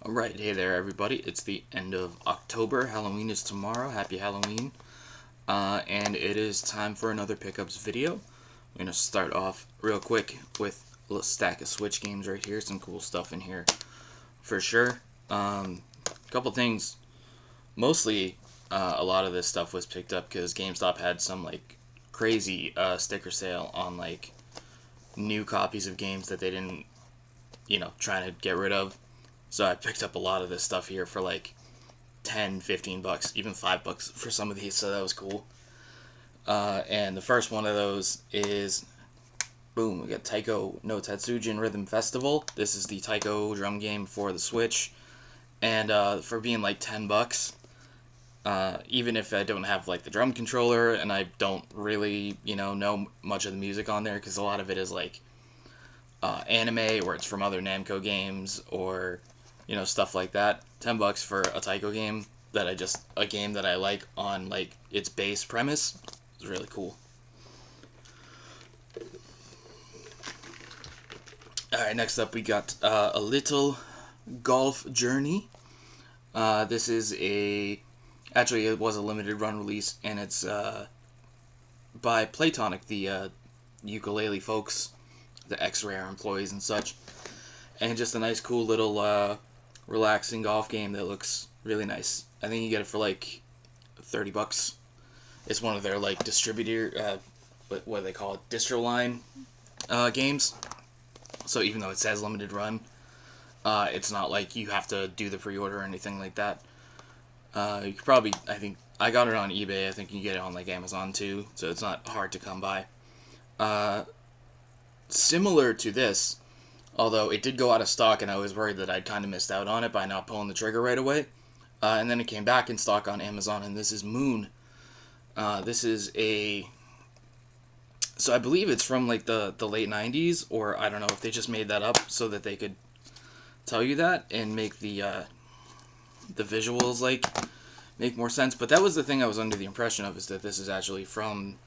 Alright, hey there everybody. It's the end of October. Halloween is tomorrow. Happy Halloween. And it is time for another pickups video. I'm going to start off real quick with a little stack of Switch games right here. Some cool stuff in here for sure. Couple things. Mostly, a lot of this stuff was picked up because GameStop had some like crazy sticker sale on like new copies of games that they didn't, trying to get rid of. So I picked up a lot of this stuff here for like 10, 15 bucks, even $5 for some of these, so that was cool. And the first one of those is, boom, we got Taiko no Tatsujin Rhythm Festival. This is the Taiko drum game for the Switch. And for being like 10 bucks, even if I don't have like the drum controller and I don't really, know much of the music on there, because a lot of it is like anime or it's from other Namco games or stuff like that. 10 bucks for a Taiko game a game that I like on like its base premise is really cool. Alright, next up we got a little golf journey. This is actually it was a limited run release, and it's by Playtonic, the ukulele folks, the X-Rare employees and such. And just a nice cool little relaxing golf game that looks really nice. I think you get it for like 30 bucks. It's one of their like distributor, what do they call it, distro line games. So even though it says limited run, it's not like you have to do the pre-order or anything like that. You could probably, I think, I got it on eBay. I think you can get it on like Amazon too, so it's not hard to come by. Similar to this, although it did go out of stock, and I was worried that I'd kind of missed out on it by not pulling the trigger right away. And then it came back in stock on Amazon, and this is Moon. This is so I believe it's from like the late 90s, or I don't know if they just made that up so that they could tell you that and make the visuals like make more sense. But that was the thing I was under the impression of, is that this is actually from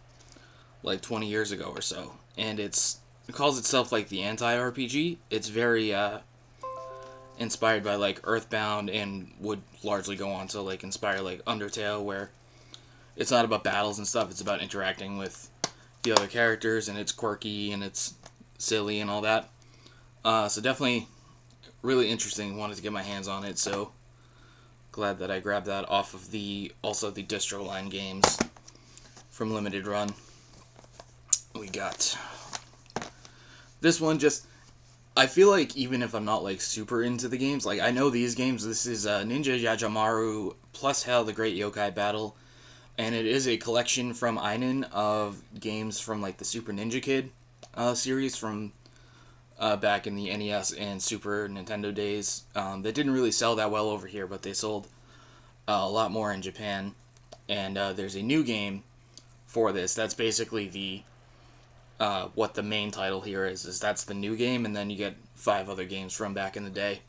like 20 years ago or so, and it calls itself like the anti-RPG. It's very inspired by like Earthbound, and would largely go on to like inspire like Undertale, where it's not about battles and stuff, it's about interacting with the other characters, and it's quirky and it's silly and all that. So definitely really interesting. Wanted to get my hands on it, so glad that I grabbed that off of also the distro line games from Limited Run. We got this one. I feel like even if I'm not like super into the games, like I know these games. This is Ninja Jajamaru plus Hell the Great Yokai Battle, and it is a collection from Einen of games from like the Super Ninja Kid series from back in the NES and Super Nintendo days. They didn't really sell that well over here, but they sold a lot more in Japan. And there's a new game for this. That's basically the what the main title here is that's the new game, and then you get 5 other games from back in the day.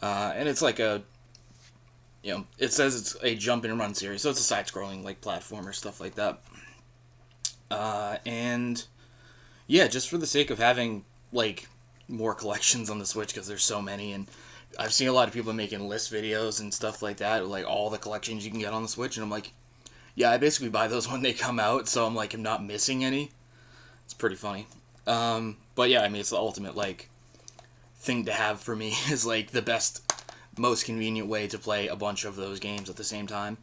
And it's like it says it's a jump and run series, so it's a side-scrolling like platformer, stuff like that. And yeah, just for the sake of having like more collections on the Switch, because there's so many, and I've seen a lot of people making list videos and stuff like that, like all the collections you can get on the Switch, and I'm like, yeah, I basically buy those when they come out, so I'm like, I'm not missing any. It's pretty funny. But yeah, I mean, it's the ultimate like thing to have for me, is like the best, most convenient way to play a bunch of those games at the same time.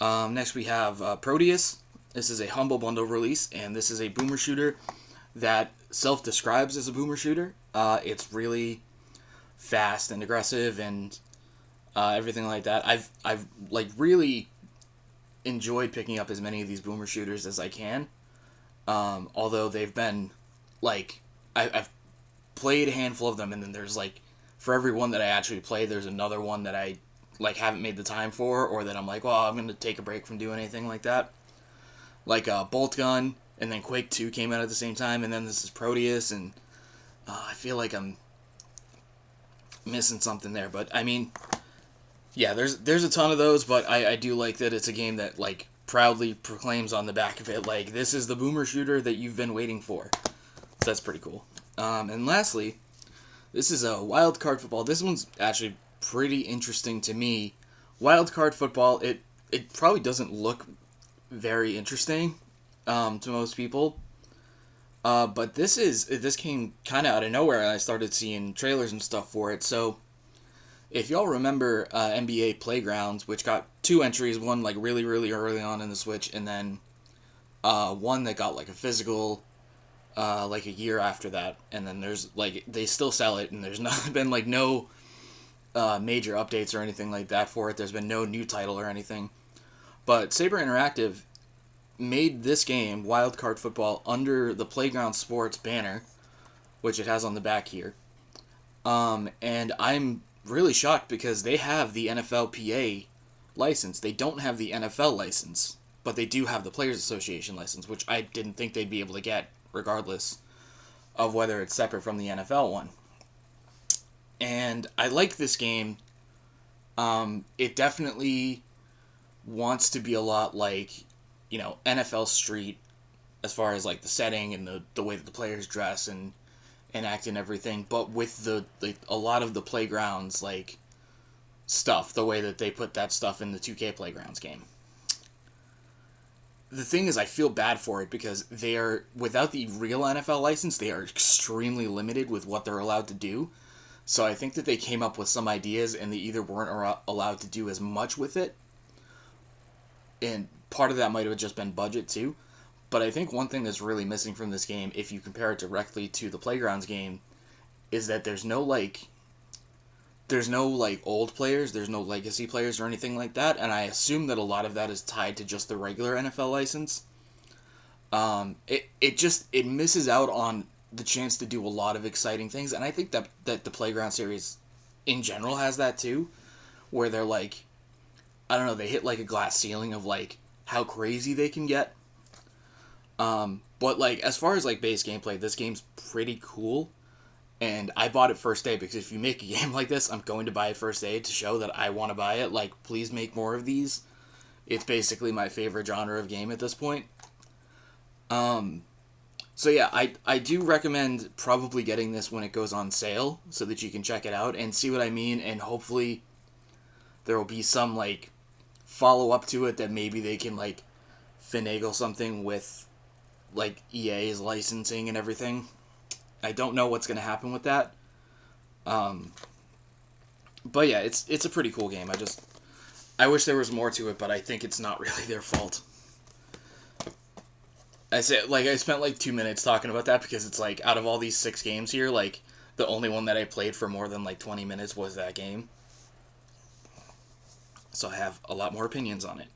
Next we have Proteus. This is a Humble Bundle release, and this is a boomer shooter that self-describes as a boomer shooter. It's really fast and aggressive and everything like that. I've like really enjoyed picking up as many of these boomer shooters as I can. Although they've been like I've played a handful of them, and then there's like, for every one that I actually play, there's another one that I like haven't made the time for, or that I'm like, well, I'm gonna take a break from doing anything like that. Like Bolt Gun, and then Quake 2 came out at the same time, and then this is Prodeus, and I feel like I'm missing something there. But I mean, yeah, there's a ton of those, but I do like that it's a game that like proudly proclaims on the back of it, like, this is the boomer shooter that you've been waiting for. So that's pretty cool. And lastly, This is a wild card football. This one's actually pretty interesting to me. Wild card football, it probably doesn't look very interesting to most people. But this came kind of out of nowhere, and I started seeing trailers and stuff for it. So, if y'all remember NBA Playgrounds, which got 2 entries, one like really really early on in the Switch, and then one that got like a physical like a year after that, and then there's like they still sell it, and there's not been like no major updates or anything like that for it. There's been no new title or anything. But Saber Interactive made this game, Wildcard Football, under the Playground Sports banner, which it has on the back here. And I'm really shocked because they have the NFLPA license. They don't have the NFL license, but they do have the Players Association license, which I didn't think they'd be able to get, regardless of whether it's separate from the NFL one. And I like this game. It definitely wants to be a lot like, NFL Street, as far as like the setting and the way that the players dress and act and everything, but with a lot of the playgrounds like stuff, the way that they put that stuff in the 2K Playgrounds game. The thing is, I feel bad for it because they are, without the real NFL license, they are extremely limited with what they're allowed to do. So I think that they came up with some ideas and they either weren't allowed to do as much with it, and part of that might have just been budget too. But I think one thing that's really missing from this game, if you compare it directly to the Playgrounds game, is that there's no old players, there's no legacy players or anything like that, and I assume that a lot of that is tied to just the regular NFL license. It misses out on the chance to do a lot of exciting things, and I think that the Playground series in general has that too, where they're like, I don't know, they hit like a glass ceiling of like how crazy they can get. But like as far as like base gameplay, this game's pretty cool. And I bought it first day because if you make a game like this, I'm going to buy it first day to show that I want to buy it. Like, please make more of these. It's basically my favorite genre of game at this point. So yeah, I do recommend probably getting this when it goes on sale so that you can check it out and see what I mean, and hopefully there will be some like follow up to it that maybe they can like finagle something with like EA's licensing and everything. I don't know what's going to happen with that. But yeah, it's a pretty cool game. I wish there was more to it, but I think it's not really their fault. I spent like 2 minutes talking about that because it's like out of all these 6 games here, like the only one that I played for more than like 20 minutes was that game. So I have a lot more opinions on it.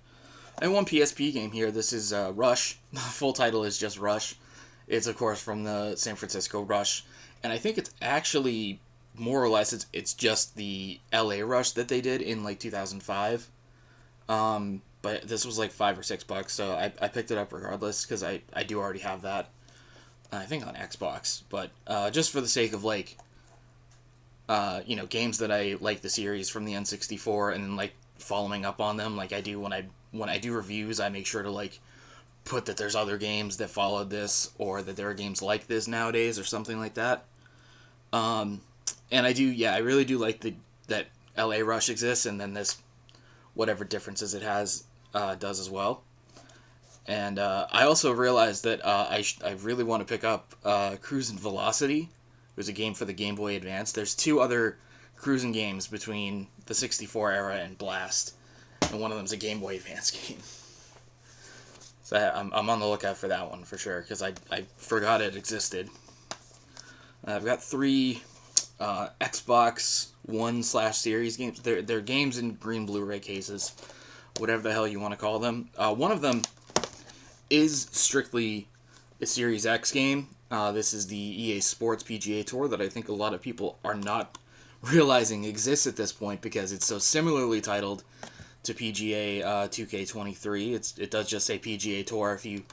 And one PSP game here. This is Rush. The full title is just Rush. It's, of course, from the San Francisco Rush. And I think it's actually, more or less, it's just the LA Rush that they did in, like, 2005. But this was, like, $5 or $6, so I picked it up regardless, because I do already have that, I think, on Xbox. But just for the sake of, like, games that I like the series from the N64, and, like, following up on them, like I do when I do reviews, I make sure to, like, put that there's other games that followed this, or that there are games like this nowadays, or something like that. And I really do like that LA Rush exists, and then this, whatever differences it has, does as well. And I also realized that I really want to pick up Cruis'n Velocity. It was a game for the Game Boy Advance. There's 2 other cruising games between the 64 era and Blast, and one of them's a Game Boy Advance game. So I'm on the lookout for that one for sure, because I forgot it existed. I've got 3 Xbox One/Series games. They're games in green Blu-ray cases, whatever the hell you want to call them. One of them is strictly a Series X game. This is the EA Sports PGA Tour that I think a lot of people are not realizing exists at this point because it's so similarly titled to PGA 2K23. It does just say PGA Tour if you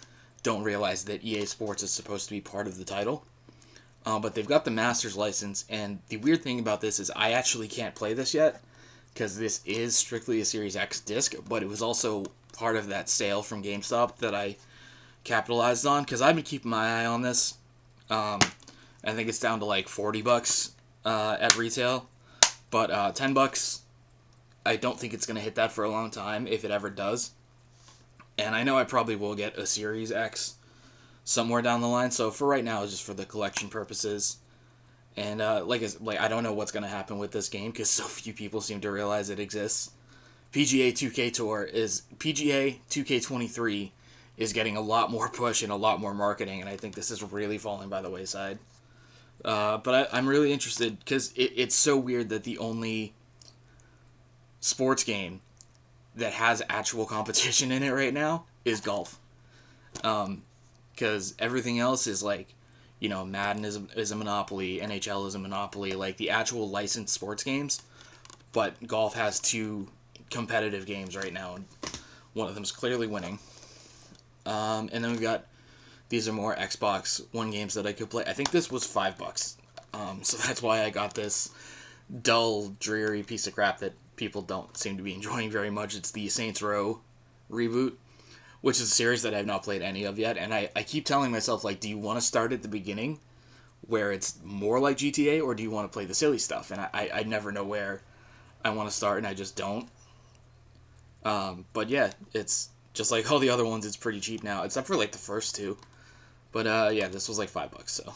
don't realize that EA Sports is supposed to be part of the title. But they've got the Masters license, and the weird thing about this is I actually can't play this yet because this is strictly a Series X disc, but it was also part of that sale from GameStop that I capitalized on because I've been keeping my eye on this. I think it's down to like $40 at retail, but $10. I don't think it's gonna hit that for a long time if it ever does. And I know I probably will get a Series X somewhere down the line. So for right now, it's just for the collection purposes. And I don't know what's gonna happen with this game because so few people seem to realize it exists. PGA 2K23 is getting a lot more push and a lot more marketing, and I think this is really falling by the wayside. But I'm really interested because it's so weird that the only sports game that has actual competition in it right now is golf. Because everything else is like, Madden is a monopoly, NHL is a monopoly, like the actual licensed sports games. But golf has two competitive games right now, and one of them is clearly winning. And then we've got, these are more Xbox One games that I could play. I think this was $5. So that's why I got this dull, dreary piece of crap that people don't seem to be enjoying very much. It's the Saints Row reboot, which is a series that I've not played any of yet. And I keep telling myself, like, do you want to start at the beginning where it's more like GTA, or do you want to play the silly stuff? And I never know where I want to start, and I just don't. But yeah, it's just like all the other ones, it's pretty cheap now, except for like the first two. But yeah, this was like $5, so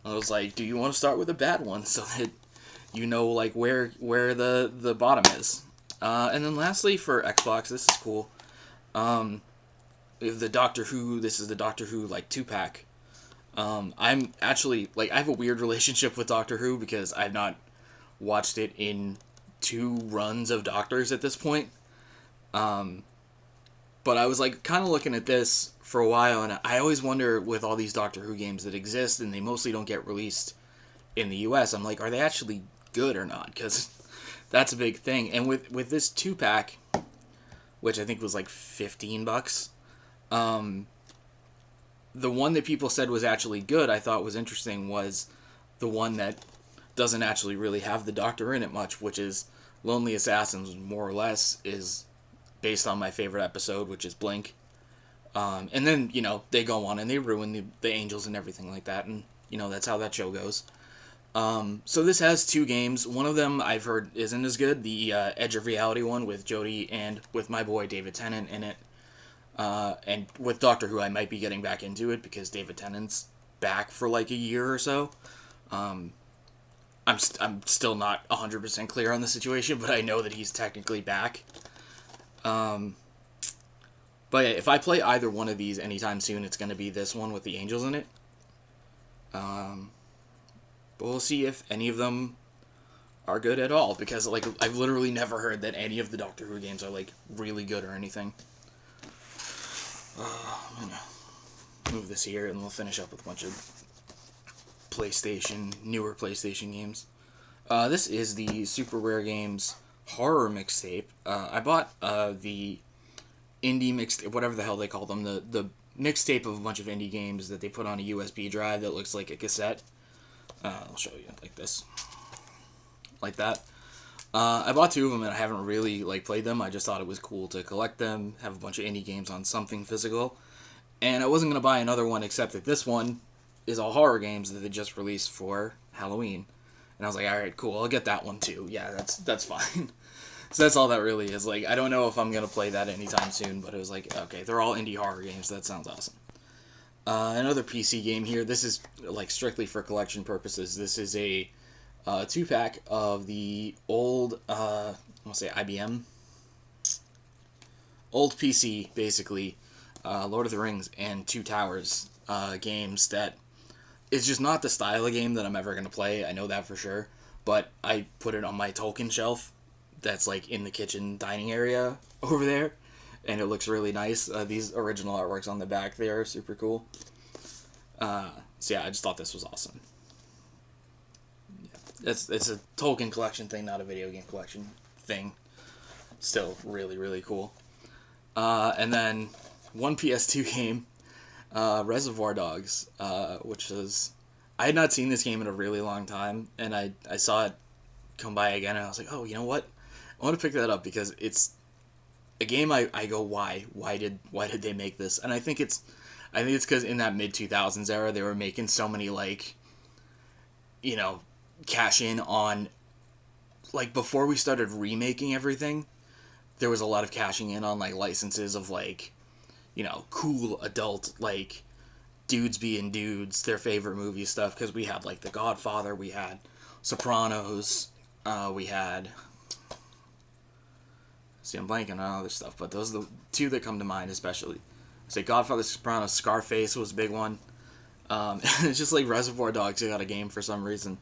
I was like, do you want to start with a bad one so that you know like where the bottom is? And then lastly for Xbox, this is cool. The Doctor Who, this is the Doctor Who like 2-pack. I'm actually like, I have a weird relationship with Doctor Who because I've not watched it in 2 runs of Doctors at this point. But I was like kind of looking at this for a while, and I always wonder with all these Doctor Who games that exist, and they mostly don't get released in the US, I'm like, are they actually good or not? Because that's a big thing. And with this 2-pack, which I think was like $15, the one that people said was actually good, I thought was interesting, was the one that doesn't actually really have the Doctor in it much, which is Lonely Assassins, more or less, is based on my favorite episode, which is Blink. And then, they go on and they ruin the angels and everything like that, and, that's how that show goes. So this has 2 games. One of them I've heard isn't as good, the Edge of Reality one with Jodie and with my boy David Tennant in it. And with Doctor Who, I might be getting back into it because David Tennant's back for like a year or so. I'm still not 100% clear on the situation, but I know that he's technically back. But yeah, if I play either one of these anytime soon, it's going to be this one with the angels in it. But we'll see if any of them are good at all, because like I've literally never heard that any of the Doctor Who games are like really good or anything. I'm gonna move this here and we'll finish up with a bunch of newer PlayStation games. This is the Super Rare Games horror mixtape. I bought the indie mixtape, whatever the hell they call them, the mixtape of a bunch of indie games that they put on a USB drive that looks like a cassette. I'll show you like this, like that. I bought 2 of them and I haven't really like played them. I just thought it was cool to collect them, have a bunch of indie games on something physical, and I wasn't gonna buy another one except that this one is all horror games that they just released for Halloween, and I was like, all right, cool, I'll get that one too. Yeah, that's fine. So that's all that really is. Like, I don't know if I'm gonna play that anytime soon, but it was like, okay, they're all indie horror games. That sounds awesome. Another PC game here. This is like strictly for collection purposes. This is a 2-pack of the old, I want to say IBM, old PC basically, Lord of the Rings and Two Towers games that is just not the style of game that I'm ever gonna play. I know that for sure. But I put it on my Tolkien shelf that's like in the kitchen dining area over there, and it looks really nice. These original artworks on the back there are super cool. So yeah, I just thought this was awesome. Yeah. It's a Tolkien collection thing, not a video game collection thing. Still really, really cool. And then one PS2 game, Reservoir Dogs, which is... I had not seen this game in a really long time, and I saw it come by again, and I was like, oh, you know what? I want to pick that up because it's a game I go, why? Why did they make this? And I think it's because in that mid-2000s era, they were making so many, like, you know, cash in on, like, before we started remaking everything, there was a lot of cashing in on, like, licenses of, like, you know, cool adult, like, dudes being dudes, their favorite movie stuff, because we had, like, The Godfather, we had Sopranos, we had... See, I'm blanking on other stuff, but those are the two that come to mind, especially. Say Godfather, Sopranos, Scarface was a big one. It's just like Reservoir Dogs, I got a game for some reason.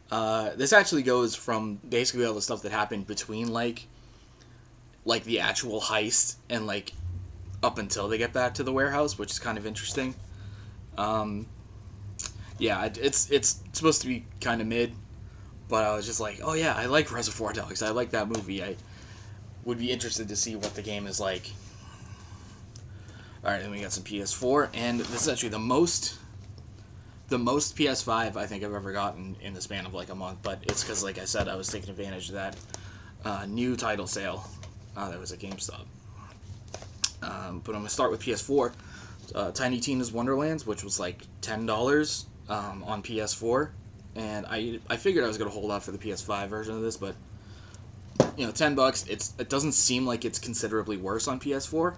This actually goes from basically all the stuff that happened between, like the actual heist and, like, up until they get back to the warehouse, which is kind of interesting. Yeah, it's supposed to be kind of mid, but I was just like, oh yeah, I like Reservoir Dogs. I like that movie. I would be interested to see what the game is like. Alright, then we got some PS4, and this is actually the most PS5 I think I've ever gotten in the span of like a month, but it's because, like I said, I was taking advantage of that new title sale that was at GameStop. But I'm going to start with PS4. Tiny Tina's Wonderlands, which was like $10 on PS4, and I figured I was going to hold out for the PS5 version of this, but you know, $10, it doesn't seem like it's considerably worse on PS4.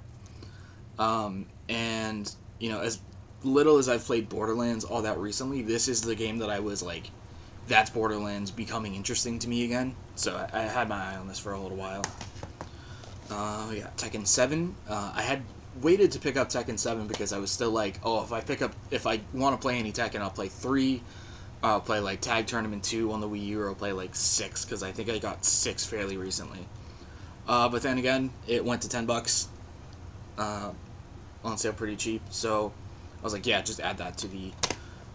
And you know, as little as I've played Borderlands all that recently, this is the game that I was like, that's Borderlands becoming interesting to me again. So I had my eye on this for a little while. Yeah, Tekken 7. I had waited to pick up Tekken 7 because I was still like, oh, if I want to play any Tekken, I'll play 3. I'll play like Tag Tournament 2 on the Wii U, or I'll play like 6, because I think I got 6 fairly recently. But then again, it went to $10 on sale pretty cheap, so I was like, yeah, just add that to the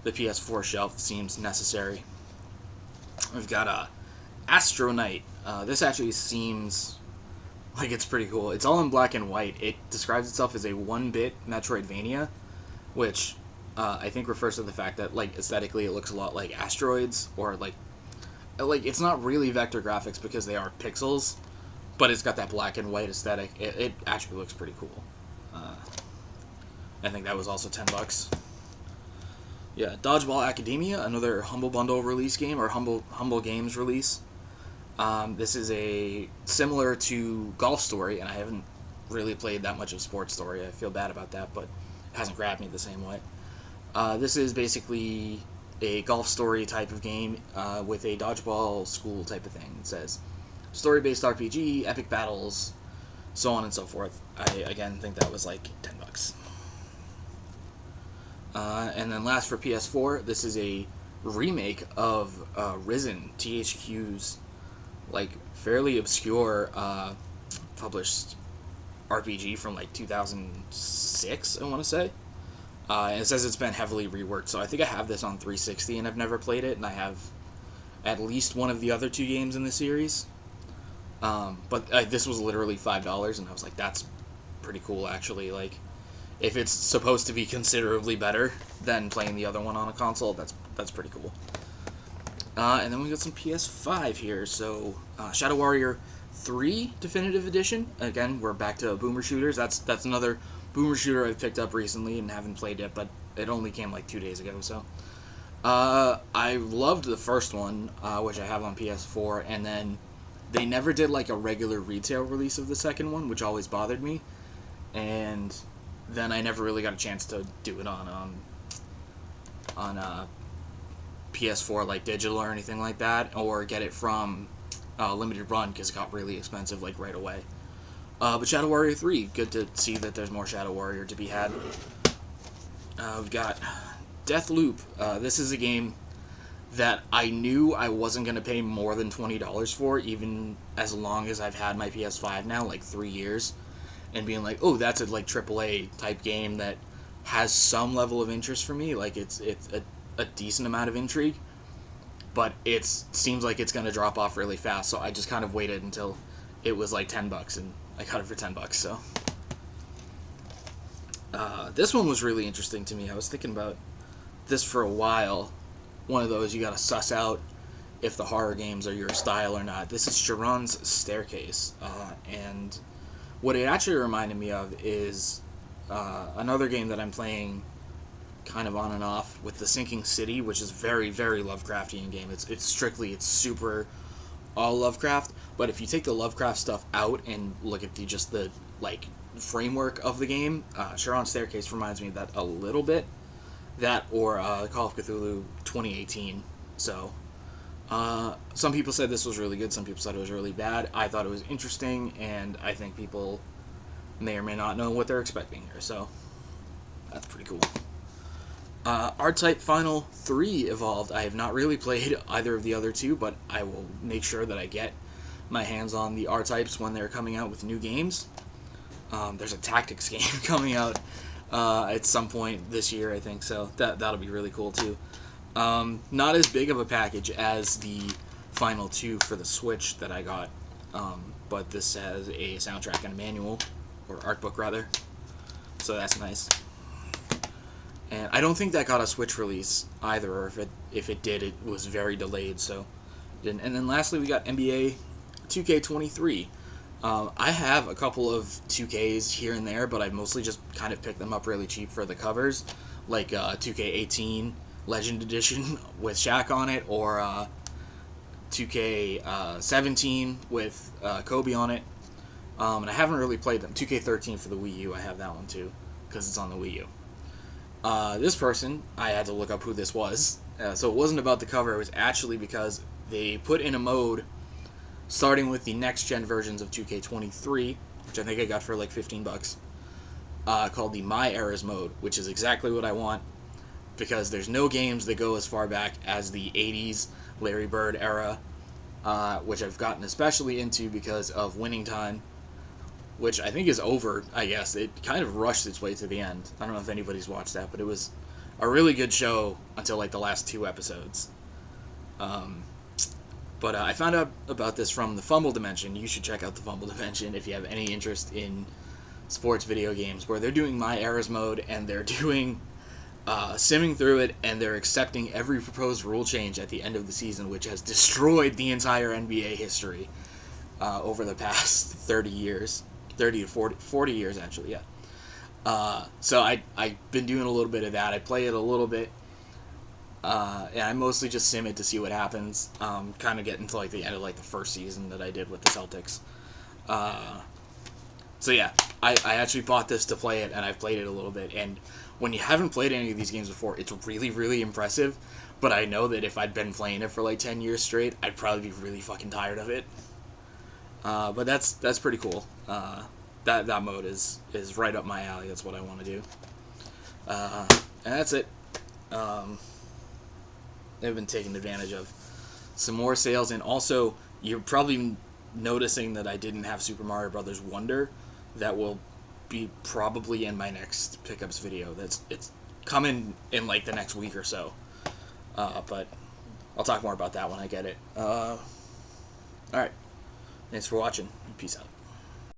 PS4 shelf. Seems necessary. We've got Astronite. This actually seems like it's pretty cool. It's all in black and white. It describes itself as a 1-bit Metroidvania, which I think refers to the fact that, like, aesthetically it looks a lot like Asteroids, or like it's not really vector graphics because they are pixels, but it's got that black and white aesthetic. It actually looks pretty cool. I think that was also $10. Yeah, Dodgeball Academia, another Humble Bundle release game, or Humble Games release. This is similar to Golf Story, and I haven't really played that much of Sports Story. I feel bad about that, but it hasn't grabbed me the same way. This is basically a Golf Story type of game with a dodgeball school type of thing. It says story-based RPG, epic battles, so on and so forth. I again think that was like $10. And then last for PS4, this is a remake of Risen, THQ's like fairly obscure published RPG from like 2006, I want to say. And it says it's been heavily reworked, so I think I have this on 360 and I've never played it, and I have at least one of the other 2 games in the series. But this was literally $5, and I was like, that's pretty cool, actually. Like, if it's supposed to be considerably better than playing the other one on a console, that's pretty cool. And then we got some PS5 here. So, Shadow Warrior 3 Definitive Edition. Again, we're back to boomer shooters. That's another boomer shooter I've picked up recently and haven't played yet, but it only came like 2 days ago. So, I loved the first one, which I have on PS4, and then they never did like a regular retail release of the second one, which always bothered me. And then I never really got a chance to do it on PS4 like digital or anything like that, or get it from limited run because it got really expensive like right away. But Shadow Warrior 3, good to see that there's more Shadow Warrior to be had. We've got Deathloop. This is a game that I knew I wasn't going to pay more than $20 for, even as long as I've had my PS5 now, like 3 years, and being like, oh, that's a like AAA type game that has some level of interest for me. Like, it's a decent amount of intrigue, but it seems like it's going to drop off really fast, so I just kind of waited until it was like $10, and I got it for $10, so. This one was really interesting to me. I was thinking about this for a while. One of those you gotta suss out if the horror games are your style or not. This is Sherons Staircase, and what it actually reminded me of is another game that I'm playing kind of on and off with the Sinking City, which is very, very Lovecraftian game. It's super all Lovecraft. But if you take the Lovecraft stuff out and look at just the like framework of the game, Sherons Staircase reminds me of that a little bit. That or Call of Cthulhu 2018. So some people said this was really good. Some people said it was really bad. I thought it was interesting, and I think people may or may not know what they're expecting here. So that's pretty cool. R-Type Final 3 evolved. I have not really played either of the other two, but I will make sure that I get my hands on the R-Types when they're coming out with new games. There's a tactics game coming out at some point this year, I think, so that'll be really cool too. Not as big of a package as the Final 2 for the Switch that I got, but this has a soundtrack and a manual, or art book rather, so that's nice. And I don't think that got a Switch release either, or if it did, it was very delayed, so didn't. And then lastly, we got NBA 2K23. I have a couple of 2Ks here and there, but I mostly just kind of picked them up really cheap for the covers, like 2K18 Legend Edition with Shaq on it, or 2K17 with Kobe on it. And I haven't really played them. 2K13 for the Wii U, I have that one too, because it's on the Wii U. This person, I had to look up who this was. So it wasn't about the cover, it was actually because they put in a mode starting with the next-gen versions of 2K23, which I think I got for like $15, called the My Eras mode, which is exactly what I want, because there's no games that go as far back as the 80s Larry Bird era, which I've gotten especially into because of Winning Time, which I think is over, I guess. It kind of rushed its way to the end. I don't know if anybody's watched that, but it was a really good show until like the last 2 episodes. But I found out about this from the Fumble Dimension. You should check out the Fumble Dimension if you have any interest in sports video games, where they're doing My Eras mode, and they're doing simming through it, and they're accepting every proposed rule change at the end of the season, which has destroyed the entire NBA history over the past 30 years. 30 to 40 years, actually, yeah. So I've been doing a little bit of that. I play it a little bit. And I mostly just sim it to see what happens. Kind of getting to like the end of like the first season that I did with the Celtics. So yeah, I actually bought this to play it, and I've played it a little bit. And when you haven't played any of these games before, it's really, really impressive. But I know that if I'd been playing it for like 10 years straight, I'd probably be really fucking tired of it. But that's pretty cool. That mode is right up my alley. That's what I want to do. And that's it. They've been taking advantage of some more sales, and also you're probably noticing that I didn't have Super Mario Brothers Wonder. That will be probably in my next pickups video. It's coming in like the next week or so. But I'll talk more about that when I get it. Alright. Thanks for watching. Peace out.